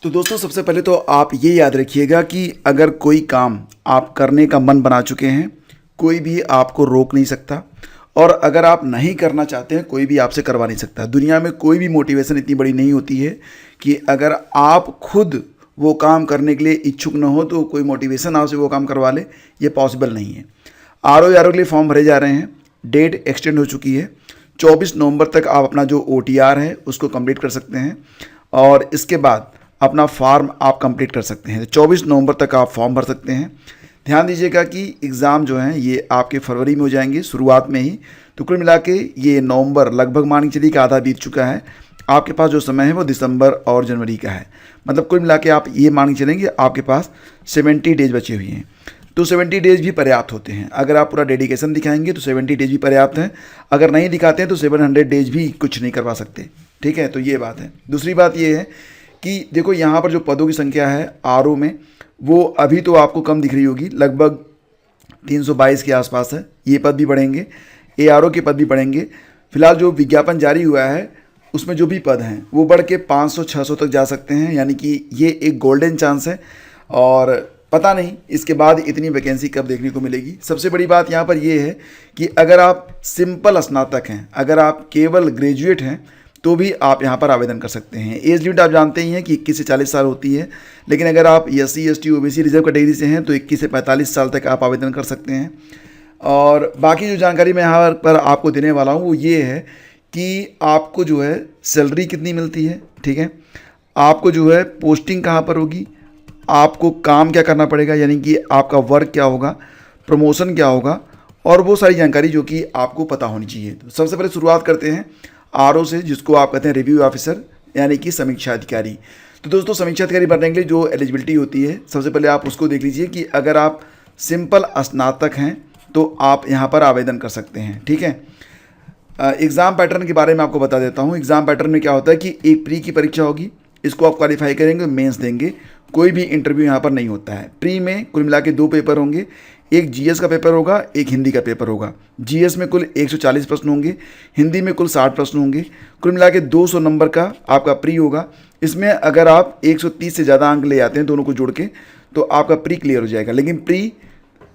तो दोस्तों सबसे पहले तो आप ये याद रखिएगा कि अगर कोई काम आप करने का मन बना चुके हैं, कोई भी आपको रोक नहीं सकता। और अगर आप नहीं करना चाहते हैं, कोई भी आपसे करवा नहीं सकता। दुनिया में कोई भी मोटिवेशन इतनी बड़ी नहीं होती है कि अगर आप खुद वो काम करने के लिए इच्छुक न हो तो कोई मोटिवेशन आपसे वो काम करवा ले, ये पॉसिबल नहीं है। आर के लिए फॉर्म भरे जा रहे हैं, डेट एक्सटेंड हो चुकी है। 24 नवंबर तक आप अपना जो OTR है उसको कंप्लीट कर सकते हैं और इसके बाद अपना फॉर्म आप कंप्लीट कर सकते हैं। 24 नवंबर तक आप फॉर्म भर सकते हैं। ध्यान दीजिएगा कि एग्ज़ाम जो हैं ये आपके फरवरी में हो जाएंगे, शुरुआत में ही। तो कुल मिला के ये नवंबर लगभग मान के चलिए कि आधा बीत चुका है। आपके पास जो समय है वो दिसंबर और जनवरी का है। मतलब कुल मिला के आप ये मान के चलेंगे आपके पास 70 डेज बचे हुए हैं। तो 70 डेज भी पर्याप्त होते हैं। अगर आप पूरा डेडिकेशन दिखाएंगे तो 70 डेज भी पर्याप्त हैं। अगर नहीं दिखाते हैं तो 700 डेज भी कुछ नहीं करवा सकते। ठीक है, तो ये बात है। दूसरी बात ये है कि देखो यहाँ पर जो पदों की संख्या है RO में, वो अभी तो आपको कम दिख रही होगी, लगभग 322 के आसपास है। ये पद भी बढ़ेंगे, ARO के पद भी बढ़ेंगे। फिलहाल जो विज्ञापन जारी हुआ है उसमें जो भी पद हैं वो बढ़ के 500-600 तक जा सकते हैं, यानी कि ये एक गोल्डन चांस है। और पता नहीं इसके बाद इतनी वैकेंसी कब देखने को मिलेगी। सबसे बड़ी बात यहाँ पर ये है कि अगर आप सिंपल स्नातक हैं, अगर आप केवल ग्रेजुएट हैं, तो भी आप यहाँ पर आवेदन कर सकते हैं। एज लिमिट आप जानते ही हैं कि 21 से 40 साल होती है, लेकिन अगर आप SC ST OBC reserve category से हैं तो 21 से 45 साल तक आप आवेदन कर सकते हैं। और बाकी जो जानकारी मैं यहाँ पर आपको देने वाला हूँ वो ये है कि आपको जो है सैलरी कितनी मिलती है, ठीक है, आपको जो है पोस्टिंग कहाँ पर होगी, आपको काम क्या करना पड़ेगा, यानी कि आपका वर्क क्या होगा, प्रमोशन क्या होगा, और वो सारी जानकारी जो कि आपको पता होनी चाहिए। तो सबसे पहले शुरुआत करते हैं RO से, जिसको आप कहते हैं रिव्यू ऑफिसर, यानी कि समीक्षा अधिकारी। तो दोस्तों समीक्षा अधिकारी बनने के लिए जो एलिजिबिलिटी होती है, सबसे पहले आप उसको देख लीजिए कि अगर आप सिंपल स्नातक हैं तो आप यहाँ पर आवेदन कर सकते हैं। ठीक है, एग्ज़ाम पैटर्न के बारे में आपको बता देता हूँ। एग्ज़ाम पैटर्न में क्या होता है कि एक प्री की परीक्षा होगी, इसको आप क्वालिफाई करेंगे, मेंस देंगे, कोई भी इंटरव्यू यहाँ पर नहीं होता है। प्री में कुल मिला के 2 पेपर होंगे, एक GS का पेपर होगा, एक हिंदी का पेपर होगा। GS में कुल 140 प्रश्न होंगे, हिंदी में कुल 60 प्रश्न होंगे। कुल मिला के 200 नंबर का आपका प्री होगा। इसमें अगर आप 130 से ज़्यादा अंक ले आते हैं दोनों को जोड़ के तो आपका प्री क्लियर हो जाएगा। लेकिन प्री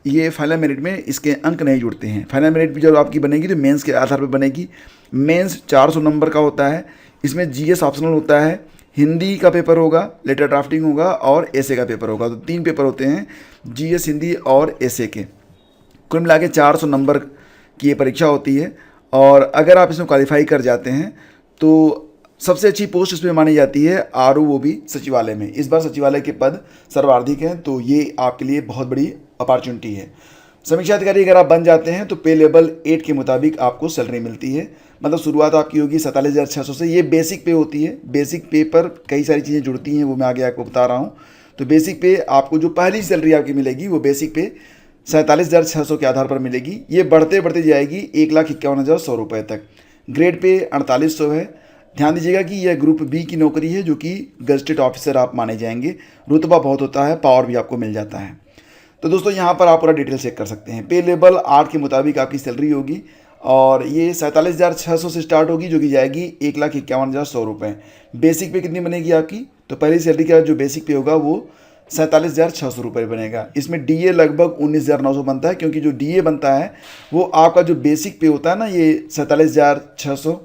ये फाइनल मेरिट में इसके अंक नहीं जुड़ते हैं। फाइनल मेरिट भी जब आपकी बनेगी तो मेंस के आधार पर बनेगी। मेंस 400 नंबर का होता है, इसमें GS ऑप्शनल होता है, हिंदी का पेपर होगा, लेटर ड्राफ्टिंग होगा और एसे का पेपर होगा। तो 3 पेपर होते हैं, GS, हिंदी और एसे के। कुल मिला के 400 नंबर की ये परीक्षा होती है। और अगर आप इसमें क्वालिफाई कर जाते हैं तो सबसे अच्छी पोस्ट इसमें मानी जाती है RO, वो भी सचिवालय में। इस बार सचिवालय के पद सर्वाधिक हैं, तो ये आपके लिए बहुत बड़ी अपॉर्चुनिटी है। समीक्षा अधिकारी अगर आप बन जाते हैं तो पे लेवल 8 के मुताबिक आपको सैलरी मिलती है। मतलब शुरुआत आपकी होगी 47,600 से। ये बेसिक पे होती है। बेसिक पे पर कई सारी चीज़ें जुड़ती हैं, वो मैं आगे आपको बता रहा हूँ। तो बेसिक पे आपको जो पहली सैलरी आपकी मिलेगी वो बेसिक पे 47,600 के आधार पर मिलेगी। ये बढ़ते बढ़ते जाएगी 1,51,100 रुपये तक। ग्रेड पे 4800 है। ध्यान दीजिएगा कि यह ग्रुप B की नौकरी है, जो कि गजटेड ऑफिसर आप माने जाएंगे। रुतबा बहुत होता है, पावर भी आपको मिल जाता है। तो दोस्तों यहाँ पर आप पूरा डिटेल चेक कर सकते हैं। पे लेवल 8 के मुताबिक आपकी सैलरी होगी और ये 47,600 से स्टार्ट होगी, जो कि जाएगी 1,51,100 रुपये। बेसिक पे कितनी बनेगी आपकी? तो पहली सैलरी का जो बेसिक पे होगा वो 47,600 रुपये बनेगा। इसमें DA लगभग 19,900 बनता है, क्योंकि जो DA बनता है वो आपका जो बेसिक पे होता है ना, ये 47,600,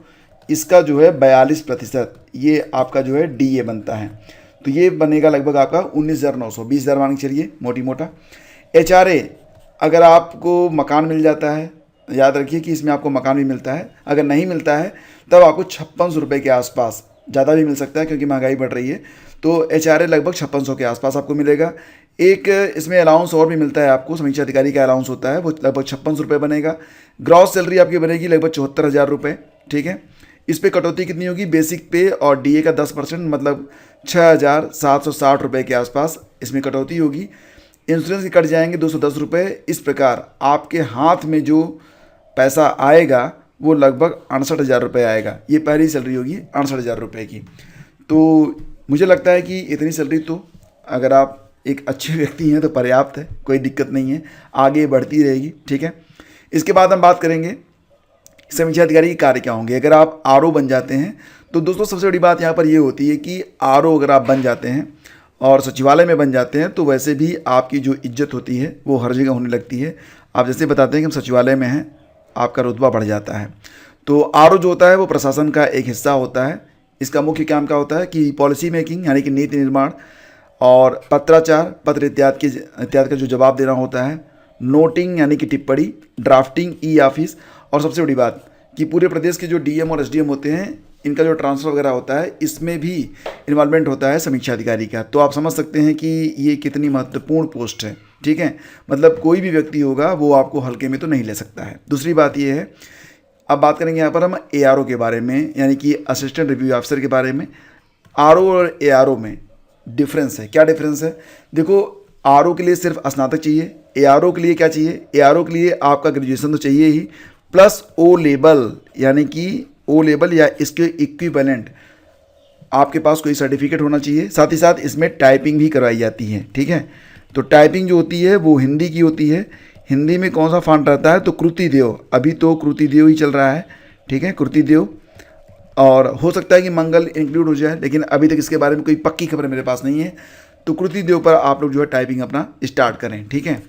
इसका जो है 42% ये आपका जो है DA बनता है। तो ये बनेगा लगभग आपका 19,900, 20,000 मान के चलिए मोटी मोटा। HRA अगर आपको मकान मिल जाता है, याद रखिए कि इसमें आपको मकान भी मिलता है। अगर नहीं मिलता है तब आपको 5600 रुपये के आसपास, ज़्यादा भी मिल सकता है क्योंकि महंगाई बढ़ रही है। तो HRA लगभग 5600 के आसपास आपको मिलेगा। एक इसमें अलाउंस और भी मिलता है आपको, समीक्षा अधिकारी का अलाउंस होता है, वो लगभग 5600 रुपये बनेगा। ग्रॉस सैलरी आपकी बनेगी लगभग 74,000 रुपये। ठीक है, इस पर कटौती कितनी होगी? बेसिक पे और DA का 10%, मतलब 6,760 रुपये के आसपास इसमें कटौती होगी। इंश्योरेंस के कट जाएंगे 210 रुपये। इस प्रकार आपके हाथ में जो पैसा आएगा वो लगभग 68,000 रुपये आएगा। ये पहली सैलरी होगी 68,000 रुपये की। तो मुझे लगता है कि इतनी सैलरी तो अगर आप एक अच्छे व्यक्ति हैं तो पर्याप्त है, कोई दिक्कत नहीं है, आगे बढ़ती रहेगी। ठीक है, इसके बाद हम बात करेंगे समीक्षा अधिकारी के कार्य क्या होंगे। अगर आप RO बन जाते हैं तो दोस्तों सबसे बड़ी बात यहाँ पर ये होती है कि आरओ अगर आप बन जाते हैं और सचिवालय में बन जाते हैं तो वैसे भी आपकी जो इज्जत होती है वो हर जगह होने लगती है। आप जैसे बताते हैं कि हम सचिवालय में हैं, आपका रुतबा बढ़ जाता है। तो आरओ जो होता है वो प्रशासन का एक हिस्सा होता है। इसका मुख्य काम क्या होता है कि पॉलिसी मेकिंग यानी कि नीति निर्माण और पत्राचार पत्र इत्यादि का जो जवाब देना होता है, नोटिंग यानी कि टिप्पणी, ड्राफ्टिंग, ई ऑफिस, और सबसे बड़ी बात कि पूरे प्रदेश के जो डीएम और एसडीएम होते हैं इनका जो ट्रांसफ़र वगैरह होता है इसमें भी इन्वॉल्वमेंट होता है समीक्षा अधिकारी का। तो आप समझ सकते हैं कि ये कितनी महत्वपूर्ण पोस्ट है। ठीक है, मतलब कोई भी व्यक्ति होगा वो आपको हल्के में तो नहीं ले सकता है। दूसरी बात ये है, अब बात करेंगे यहाँ पर हम एआरओ के बारे में, यानी कि असिस्टेंट रिव्यू ऑफिसर के बारे में। आरओ और एआरओ में डिफरेंस है। क्या डिफरेंस है? देखो, आरओ के लिए सिर्फ स्नातक चाहिए, एआरओ के लिए क्या चाहिए? एआरओ के लिए आपका ग्रेजुएशन तो चाहिए ही, प्लस ओ लेवल, यानी कि ओ लेवल या इसके इक्विवेलेंट आपके पास कोई सर्टिफिकेट होना चाहिए। साथ ही साथ इसमें टाइपिंग भी करवाई जाती है। ठीक है, तो टाइपिंग जो होती है वो हिंदी की होती है। हिंदी में कौन सा फॉन्ट रहता है? तो कृति देव, अभी तो कृति देव ही चल रहा है। ठीक है, कृति देव, और हो सकता है कि मंगल इंक्लूड हो जाए, लेकिन अभी तक इसके बारे में कोई पक्की खबर मेरे पास नहीं है। तो कृति देव पर आप लोग जो है टाइपिंग अपना स्टार्ट करें। ठीक है,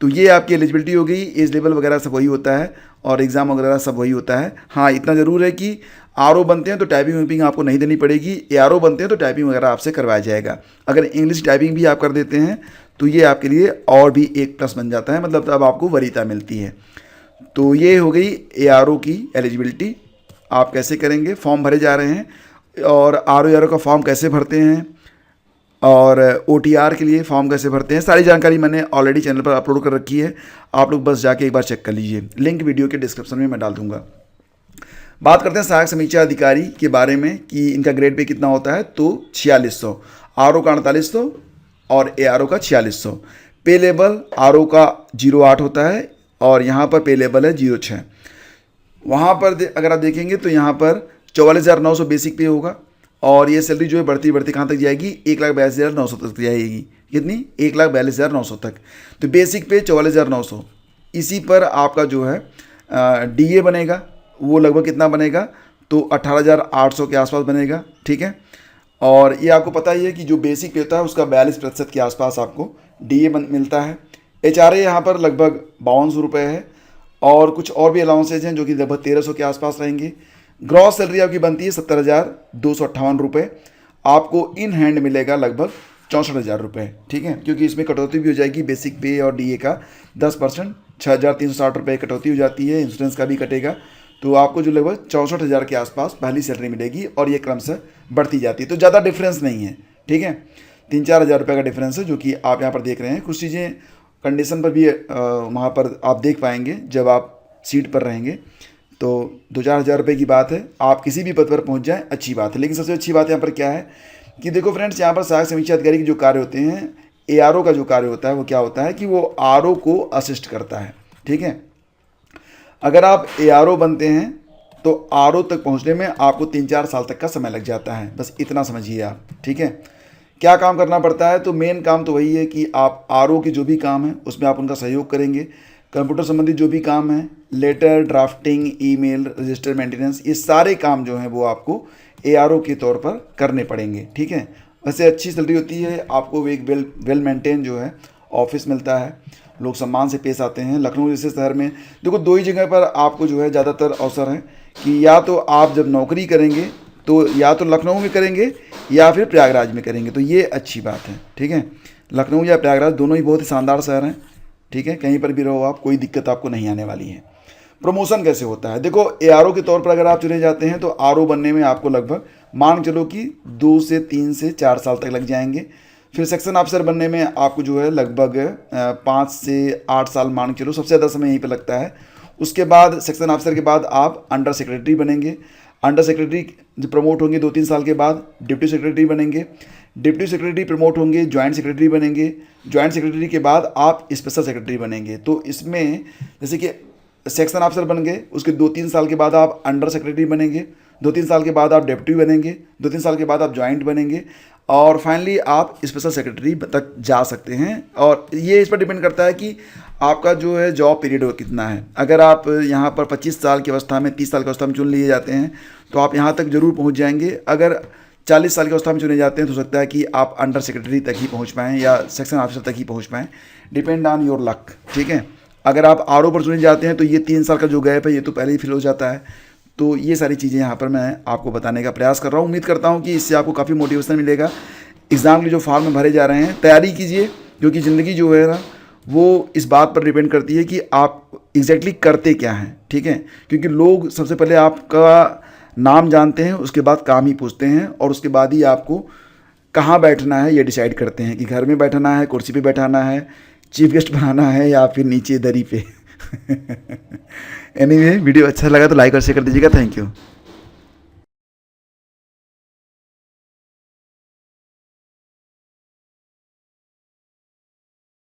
तो ये आपकी एलिजिबिलिटी हो गई। एज लेवल वगैरह सब वही होता है और एग्ज़ाम वगैरह सब वही होता है। हाँ, इतना ज़रूर है कि आरओ बनते हैं तो टाइपिंग वाइपिंग आपको नहीं देनी पड़ेगी। एआरओ बनते हैं तो टाइपिंग वगैरह आपसे करवाया जाएगा। अगर इंग्लिश टाइपिंग भी आप कर देते हैं तो ये आपके लिए और भी एक प्लस बन जाता है, मतलब तब आपको वरीयता मिलती है। तो ये हो गई एआरओ की एलिजिबिलिटी। आप कैसे करेंगे, फॉर्म भरे जा रहे हैं, और आरओ एआरओ का फॉर्म कैसे भरते हैं और ओटीआर के लिए फॉर्म कैसे भरते हैं, सारी जानकारी मैंने ऑलरेडी चैनल पर अपलोड कर रखी है। आप लोग बस जाके एक बार चेक कर लीजिए, लिंक वीडियो के डिस्क्रिप्शन में मैं डाल दूंगा। बात करते हैं सहायक समीक्षा अधिकारी के बारे में कि इनका ग्रेड पे कितना होता है। तो 4600, आरओ का 4800 और एआरओ का 4600। पे लेवल आरओ का 08 होता है और यहाँ पर पे लेवल है 06। वहाँ पर अगर आप देखेंगे तो यहाँ पर 44,900 बेसिक पे होगा, और ये सैलरी जो है बढ़ती बढ़ती कहाँ तक जाएगी? 1,42,900 तक जाएगी। कितनी? 1,42,900 तक। तो बेसिक पे 44,900, इसी पर आपका जो है डीए बनेगा, वो लगभग कितना बनेगा? तो 18,800 के आसपास बनेगा। ठीक है, और ये आपको पता ही है कि जो बेसिक पे होता है उसका 42% के आसपास आपको डीए मिलता है। एचआरए यहाँ पर लगभग 5200 रुपये है, और कुछ और भी अलाउंसेज हैं जो कि लगभग 1300 के आसपास रहेंगे। ग्रॉस सैलरी आपकी बनती है 70,258 रुपये। आपको इन हैंड मिलेगा लगभग 64,000 रुपये। ठीक है, क्योंकि इसमें कटौती भी हो जाएगी बेसिक पे और डीए का 10%, 6,360 रुपये कटौती हो जाती है, इंश्योरेंस का भी कटेगा। तो आपको जो लगभग 64,000 के आसपास पहली सैलरी मिलेगी, और ये क्रमशः बढ़ती जाती है। तो ज़्यादा डिफरेंस नहीं है। ठीक है, 3-4 हज़ार रुपये का डिफरेंस है जो कि आप यहाँ पर देख रहे हैं। कुछ चीज़ें कंडीशन पर भी वहाँ पर आप देख पाएंगे जब आप सीट पर रहेंगे। तो 2-4 हज़ार रुपये की बात है, आप किसी भी पद पर पहुँच जाएँ, अच्छी बात है। लेकिन सबसे अच्छी बात यहाँ पर क्या है कि देखो फ्रेंड्स, यहाँ पर सहायक समीक्षा अधिकारी के जो कार्य होते हैं, एआरओ का जो कार्य होता है वो क्या होता है कि वो आरओ को असिस्ट करता है। ठीक है, अगर आप एआरओ बनते हैं तो आरओ तक पहुंचने में आपको 3-4 साल तक का समय लग जाता है, बस इतना समझिए आप। ठीक है, क्या काम करना पड़ता है? तो मेन काम तो वही है कि आप आरओ के जो भी काम है उसमें आप उनका सहयोग करेंगे। कंप्यूटर संबंधी जो भी काम है, letter, drafting, email, register maintenance, ये सारे काम जो हैं वो आपको एआरओ के तौर पर करने पड़ेंगे। ठीक है, वैसे अच्छी सैलरी होती है, आपको एक वेल मेंटेन जो है ऑफिस मिलता है, लोग सम्मान से पेश आते हैं। लखनऊ जैसे शहर में देखो 2 ही जगह पर आपको जो है ज़्यादातर अवसर है कि या तो आप जब नौकरी करेंगे तो या तो लखनऊ में करेंगे या फिर प्रयागराज में करेंगे, तो ये अच्छी बात है। ठीक है, लखनऊ या प्रयागराज दोनों ही बहुत ही शानदार शहर हैं। ठीक है, कहीं पर भी रहो आप, कोई दिक्कत आपको नहीं आने वाली है। प्रमोशन कैसे होता है? देखो, एआरओ के तौर पर अगर आप चुने जाते हैं तो आरओ बनने में आपको लगभग मान चलो कि 2 से 3 से 4 साल तक लग जाएंगे। फिर सेक्शन ऑफिसर बनने में आपको जो है लगभग 5 से 8 साल मान चलो, सबसे ज़्यादा समय यहीं पे लगता है। उसके बाद सेक्शन ऑफिसर के बाद आप अंडर सेक्रेटरी बनेंगे। अंडर सेक्रेटरी जो प्रमोट होंगे 2-3 साल के बाद डिप्टी सेक्रेटरी बनेंगे। डिप्टी सेक्रेटरी प्रमोट होंगे, ज्वाइंट सेक्रेटरी बनेंगे। ज्वाइंट सेक्रेटरी के बाद आप स्पेशल सेक्रेटरी बनेंगे। तो इसमें जैसे कि सेक्शन ऑफिसर बन गए, उसके 2-3 साल के बाद आप अंडर सेक्रेटरी बनेंगे, 2-3 साल के बाद आप डिप्टी बनेंगे, 2-3 साल के बाद आप ज्वाइंट बनेंगे। और फाइनली आप स्पेशल सेक्रेटरी तक जा सकते हैं। और ये इस पर डिपेंड करता है कि आपका जो है जॉब पीरियड कितना है। अगर आप यहाँ पर 25 साल की अवस्था में, 30 साल की अवस्था में चुन लिए जाते हैं तो आप यहाँ तक ज़रूर पहुँच जाएंगे। अगर 40 साल की अवस्था में चुने जाते हैं तो हो सकता है कि आप अंडर सेक्रेटरी तक ही पहुँच पाएँ या सेक्शन ऑफिसर तक ही पहुँच पाएँ, डिपेंड ऑन योर लक। ठीक है, अगर आप आर पर चुने जाते हैं तो ये 3 साल का जो गैप है ये तो पहले ही फिल हो जाता है। तो ये सारी चीज़ें यहाँ पर मैं आपको बताने का प्रयास कर रहा हूँ। उम्मीद करता हूँ कि इससे आपको काफ़ी मोटिवेशन मिलेगा। एग्ज़ाम के जो फॉर्म भरे जा रहे हैं, तैयारी कीजिए, क्योंकि ज़िंदगी जो है ना वो इस बात पर डिपेंड करती है कि आप एग्जैक्टली करते क्या हैं। ठीक है, क्योंकि लोग सबसे पहले आपका नाम जानते हैं, उसके बाद काम ही पूछते हैं, और उसके बाद ही आपको कहाँ बैठना है ये डिसाइड करते हैं कि घर में बैठना है, कुर्सी पे बैठाना है, चीफ गेस्ट बनाना है या फिर नीचे दरी पे। एनीवे, वीडियो अच्छा लगा तो लाइक और शेयर कर दीजिएगा। Thank you.